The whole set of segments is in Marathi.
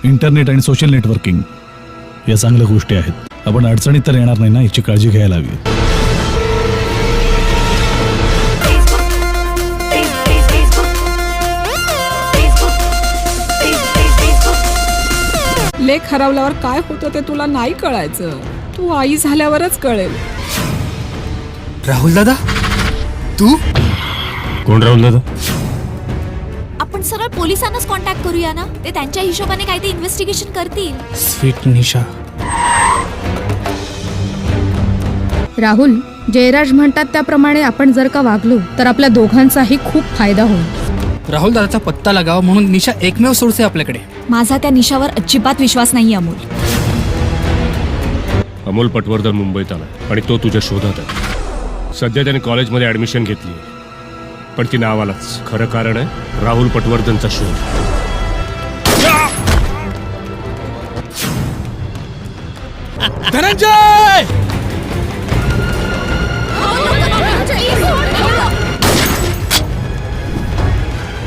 इंटरनेट आणि सोशल नेटवर्किंग या चांगल्या गोष्टी आहेत. आपण अडचणीत तर येणार नाही ना, याची काळजी घ्यायला हवी. लेख हरवल्यावर काय होतं ते तुला नाही कळायचं. तू आई झाल्यावरच कळेल. राहुल दादा, तू कोण राहुल दादा? आपण सरळ पोलिसांनाच कॉन्टॅक्ट करूया ना, ते त्यांच्या हिशोबाने काय ते इन्व्हेस्टिगेशन करतील. स्वीट निशा. राहुल, जयराज म्हणतात त्याप्रमाणे आपण जर का वागलो तर आपल्या दोघांचाही खूप फायदा होईल. राहुल दादाचा पत्ता लागावा म्हणून निशा एकमेव सोर्स आहे आपल्याकडे. माझा त्या निशावर अजिबात विश्वास नाही अमोल. अमोल पटवर्धन मुंबईत आला आणि तो तुझ्या शोधात आहे. सध्या त्याने कॉलेजमध्ये ऍडमिशन घेतली, पण ती नावालाच. खरं कारण आहे राहुल पटवर्धनचा शोध. धनंजय!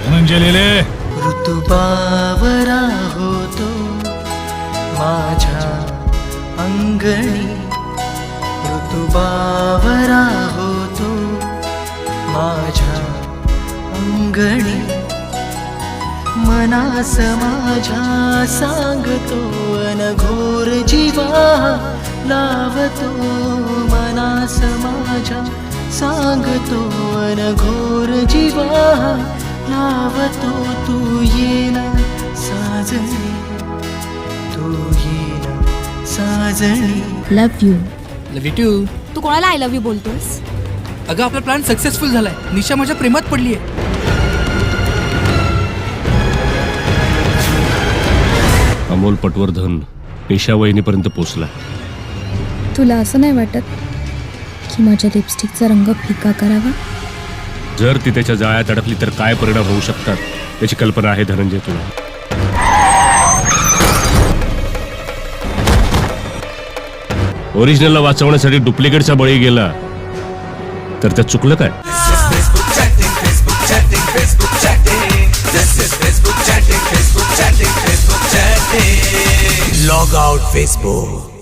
धनंजय लेले, ऋतुबावरा होतो माझ्या अंगणी, ऋतुबावरा होतो माझ्या अंगणी, मनास माझ्या सांगतो अनघोर जीवा लावतो, मनास माझ्या सांगतो अनघोर जीवा लावतो. तू येना साजणी, तू येना साजणी. Love you. Love you too. तू कोणाला आय लव्ह यू बोलतोस? अगं, आपला प्लॅन सक्सेसफुल झालाय. निशा माझ्या प्रेमात पडलीये. अमोल पटवर्धन निशा वहिनीपर्यंत पोचला. तुला असं नाही वाटत की माझ्या लिपस्टिकचा रंग फिका करावा? जर ती त्याच्या जाळ्यात अडकली तर काय परिणाम होऊ शकतात याची कल्पना आहे धनंजय तुला? ओरिजिनलला वाचवण्यासाठी डुप्लिकेटचा बळी गेला तर त्यात चुकलं काय? Log out Facebook.